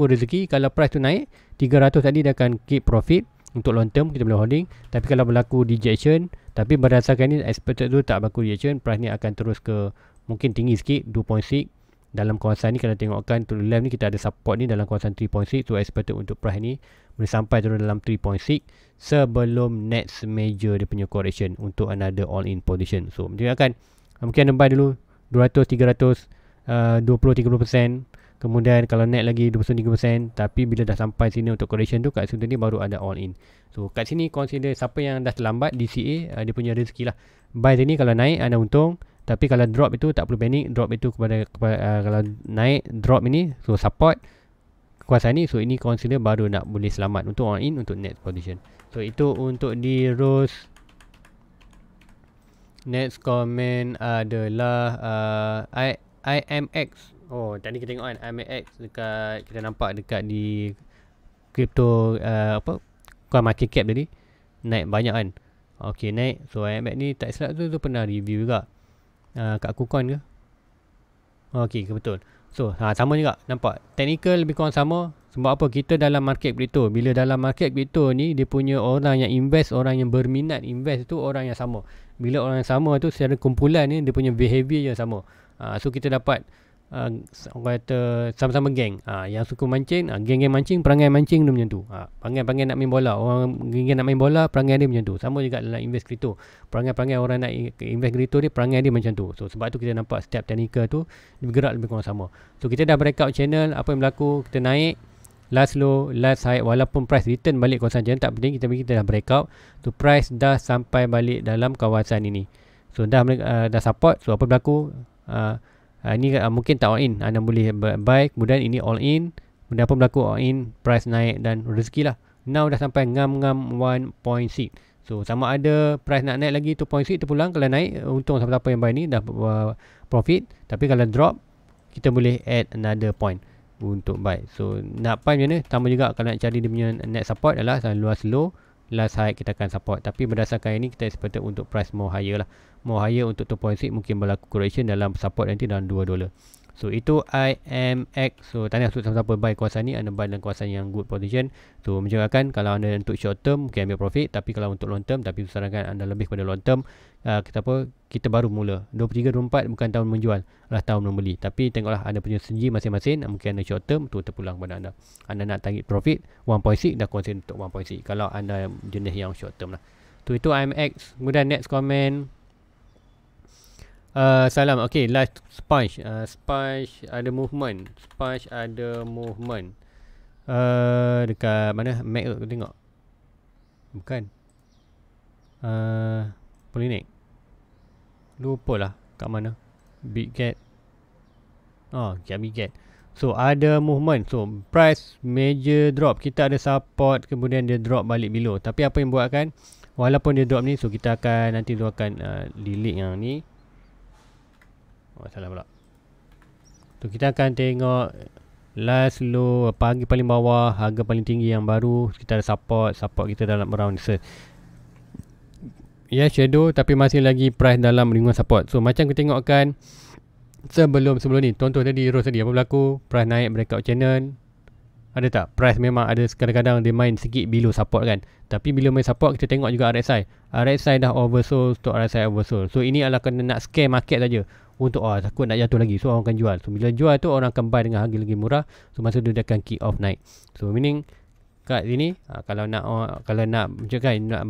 Speaker 1: rezeki. Kalau price tu naik 300 tadi, dia akan keep profit untuk long term, kita boleh holding. Tapi kalau berlaku rejection, tapi berdasarkan ni expected tu tak berlaku rejection, price ni akan terus ke mungkin tinggi sikit 2.6. Dalam kawasan ni kalau tengokkan to the left ni, kita ada support ni dalam kawasan 3.6. So expected untuk price ni boleh sampai terus dalam 3.6 sebelum next major dia punya correction untuk another all in position. So tengokkan, mungkin anda buy dulu 200, 300, 20-30%. Kemudian kalau naik lagi 23%, tapi bila dah sampai sini untuk correction tu, kat situ ni baru ada all in. So kat sini consider siapa yang dah terlambat DCA, dia punya rezeki lah. Buy sini, kalau naik anda untung, tapi kalau drop itu tak perlu panik. Drop itu kepada kalau naik drop ini, so support kawasan ni. So ini consider baru nak boleh selamat untuk all in, untuk next position. So itu untuk di Rose. Next comment adalah IMX. Oh, tadi kita tengok kan IMX dekat, kita nampak dekat di crypto coin market cap tadi naik banyak kan. Okay, naik. So IMX ni tak silap tu pernah review juga kat KuCoin ke. Okay, betul. So sama juga, nampak technical lebih kurang sama. Sebab apa? Kita dalam market crypto, bila dalam market crypto ni, dia punya orang yang invest, orang yang berminat invest tu orang yang sama. Bila orang yang sama tu secara kumpulan ni, dia punya behavior yang sama. So kita dapat orang kata sama-sama geng. Yang suka mancing, geng-geng mancing, perangai mancing dia macam tu. Perangai-perangai nak main bola, orang geng-geng nak main bola, perangai dia macam tu. Sama juga dalam invest kripto. Perangai-perangai orang nak invest kripto dia, perangai dia macam tu. So sebab tu kita nampak setiap technical tu dia bergerak lebih kurang sama. So kita dah breakout channel, apa yang berlaku, kita naik last low, last high, walaupun price return balik kawasan channel tak penting, kita dah breakout. So price dah sampai balik dalam kawasan ini. So dah support. So apa berlaku? Ini mungkin tak all in, anda boleh buy, kemudian ini all in, kemudian apa berlaku all in, price naik dan rezeki lah. Now dah sampai ngam-ngam 1.6. So sama ada price nak naik lagi 2.6 terpulang. Kalau naik, untung siapa-siapa yang buy ni dah profit. Tapi kalau drop, kita boleh add another point untuk buy. So nak buy macam mana? Sama juga kalau nak cari dia punya net support adalah luas low, last high kita akan support. Tapi berdasarkan ini kita expected untuk price more higher lah. More higher untuk 2.6 mungkin berlaku correction dalam support nanti dalam $2. So itu IMX. So tanya siapa-siapa buy kawasan ni, anda buy dalam kawasan yang good position. So mencerahkan kalau anda untuk short term mungkin ambil profit, tapi kalau untuk long term, tapi sarankan anda lebih pada long term. Kita baru mula 23-24 bukan tahun menjual, adalah tahun membeli. Tapi tengoklah anda punya segi masing-masing. Mungkin anda short term tu terpulang pada anda. Anda nak target profit 1.6, dah consider untuk 1.6 kalau anda jenis yang short term lah. Itu IMX. Kemudian next comment, salam. Okay, last Sponge. Sponge ada movement. Dekat mana? Mac tu tengok. Bukan. Polinik. Lupa lah kat mana. Big Cat. Big Cat. So ada movement. So price major drop. Kita ada support, kemudian dia drop balik below. Tapi apa yang buatkan, walaupun dia drop ni, so kita akan nanti tu akan delete yang ni. Salah pula. So kita akan tengok last low, pagi paling bawah, harga paling tinggi yang baru. Kita ada support kita dalam round shadow, tapi masih lagi price dalam lingkungan support. So macam kita tengokkan sebelum ni, contoh tadi Rose tadi, apa berlaku? Price naik breakout channel. Ada tak? Price memang ada kadang-kadang dia main sikit below support kan. Tapi bila main support, kita tengok juga RSI. RSI dah oversold, stop RSI oversold. So ini adalah kena nak scare market saja. Untuk takut nak jatuh lagi, so orang akan jual. So bila jual tu, orang akan buy dengan harga lagi murah. So masa tu dia akan kick off naik. So meaning kat sini, kalau nak nak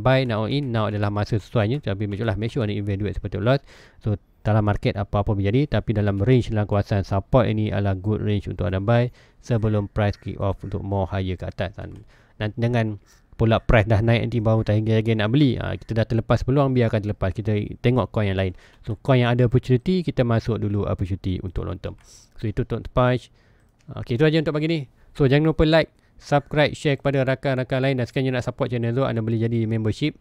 Speaker 1: buy, nak all in, now adalah masa sesuainya. Tapi make sure anda invest duit seperti loss. So dalam market apa-apa menjadi, tapi dalam range dalam kawasan support ini adalah good range untuk anda buy sebelum price kick off untuk more higher ke atas. Nanti jangan pula price dah naik nanti baru terhingga-hingga nak beli. Kita dah terlepas peluang, biarkan terlepas. Kita tengok coin yang lain. So coin yang ada opportunity, kita masuk dulu opportunity untuk long term. So itu untuk Sponge. Okay, itu aja untuk pagi ni. So jangan lupa like, subscribe, share kepada rakan-rakan lain. Dan sekarang nak support channel tu, anda boleh jadi membership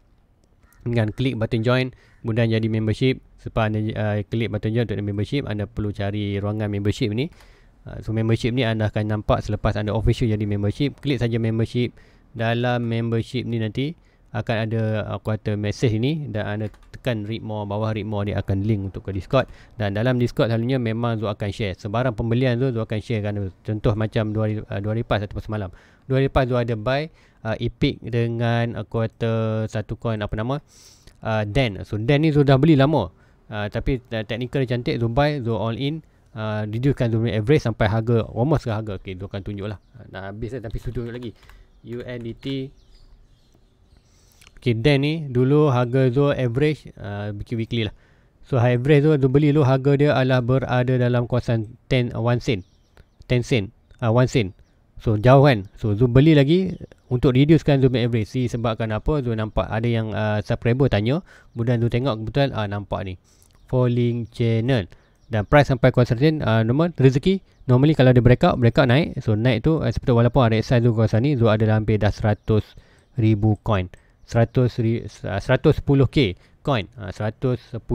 Speaker 1: dengan klik button join, kemudian jadi membership. Sebab anda klik button join untuk membership, anda perlu cari ruangan membership ni. So membership ni anda akan nampak selepas anda official jadi membership. Klik saja membership. Dalam membership ni nanti akan ada message ini, dan anda tekan read more, bawah read more dia akan link untuk ke Discord. Dan dalam Discord selalunya memang Zul akan share sebarang pembelian tu, Zul akan share kan. Contoh macam 2 hari lepas ataupun semalam. 2 hari lepas Zul ada buy Epic dengan satu coin apa nama, Dan. So Dan ni Zul dah beli lama, tapi technical dia cantik. Zul buy, Zul all in, reducekan Zul average sampai harga almost ke harga. Okay, Zul akan tunjuk lah. Nak habis lah, tapi tunjuk lagi UNDT. Okay, Dan ni dulu harga Zul average weekly lah. So average Zul beli dulu, harga dia adalah berada dalam kawasan 1 sen. So jauh kan. So Zul beli lagi untuk reducekan Zul average. Sebabkan apa? Zul nampak ada yang subscriber tanya, kemudian Zul tengok kebetulan nampak ni falling channel. Dan price sampai kawasan normal rezeki. Normally kalau dia breakout naik. So naik tu seperti walaupun RSI tu kawasan ni, Zul ada hampir dah 100,000 coin, 110k coin, 110,000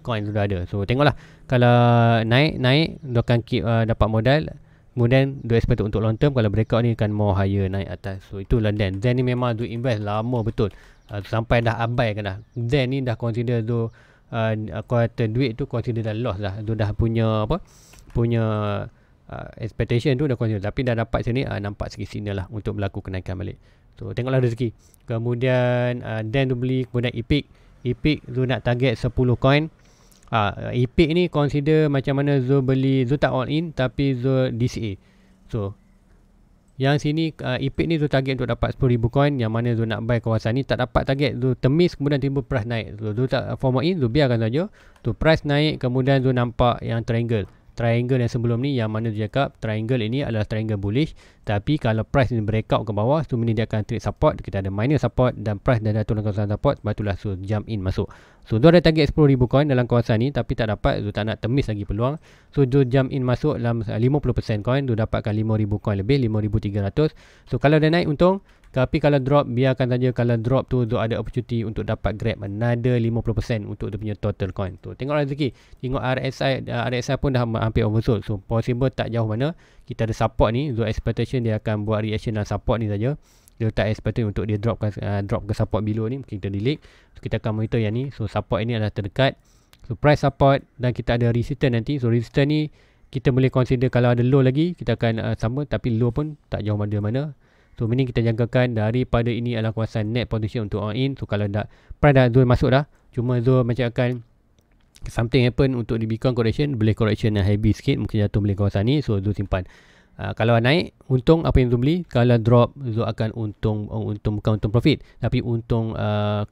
Speaker 1: coin sudah ada. So tengoklah, kalau naik dia akan keep dapat modal. Kemudian dia expect untuk long term. Kalau breakout ni akan more higher, naik atas. So itulah Dan. Dan ni memang Zul invest lama betul, sampai dah abai kan dah. Dan ni dah consider tu duit tu consider dah loss dah. Tu dah punya expectation tu dah consider, tapi dah dapat sini nampak sikit signal lah untuk berlaku kenaikan balik. So tengoklah rezeki. Kemudian Dan tu beli, kemudian Epic tu nak target 10 coin. EPIC ni consider macam mana Zul beli, Zul tak all in tapi Zul DCA. So yang sini EPIC ni Zul target untuk dapat 10,000 coin, yang mana Zul nak buy kawasan ni tak dapat target, Zul temis kemudian tiba price naik. So Zul tak form in, Zul biarkan saja tu price naik, kemudian Zul nampak yang triangle yang sebelum ni, yang mana dia cakap triangle ini adalah triangle bullish, tapi kalau price ni breakout ke bawah, so ini dia akan trade support. Kita ada minor support dan price dah turun ke kawasan support, sebab itulah so jump in masuk. So Zul ada target 10,000 coin dalam kawasan ni tapi tak dapat, Zul tak nak temis lagi peluang, so Zul jump in masuk dalam 50% coin, Zul dapatkan 5,000 coin lebih, 5,300. So kalau dia naik untung, tapi kalau drop biarkan saja. Kalau drop tu Zul ada opportunity untuk dapat grab another 50% untuk dia punya total coin tu. Tengok rezeki, tengok RSI pun dah hampir oversold, so possible tak jauh mana. Kita ada support ni, Zul expectation dia akan buat reaction dalam support ni saja. Dia tak expected untuk dia drop ke support below ni, mungkin kita delete. So kita akan monitor yang ni. So support ini adalah terdekat, so price support, dan kita ada resistance nanti. So resistance ni kita boleh consider kalau ada low lagi kita akan sama, tapi low pun tak jauh mana-mana. So ini kita jangkakan daripada ini adalah kawasan net position untuk all in. So kalau dah price dah Zul masuk dah, cuma Zul macam akan something happen untuk di Bitcoin correction, boleh correction yang heavy sikit, mungkin jatuh beli kawasan ni, so Zul simpan. Kalau naik untung apa yang Zul beli, kalau drop Zul akan untung bukan untung profit tapi untung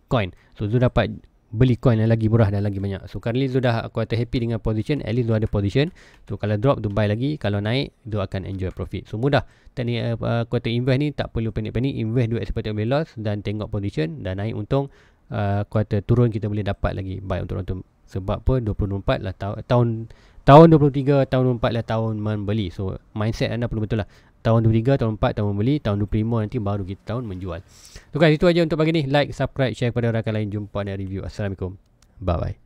Speaker 1: coin. So Zul dapat beli coin yang lagi murah dan lagi banyak. So currently Zul dah kuota happy dengan position, at least Zul ada position. So kalau drop Zul buy lagi, kalau naik Zul akan enjoy profit. So mudah teknik kuota invest ni, tak perlu panik-panik, invest duit expected loss dan tengok position, dan naik untung, kuota turun kita boleh dapat lagi buy untung. Sebab apa, 2024 lah tahun 23, tahun 24 lah tahun membeli. So mindset anda perlu betul lah. Tahun 23, tahun 4, tahun membeli. Tahun 25 nanti baru kita tahun menjual. So guys, itu aja untuk pagi ni. Like, subscribe, share kepada rakan lain. Jumpa dan review. Assalamualaikum. Bye bye.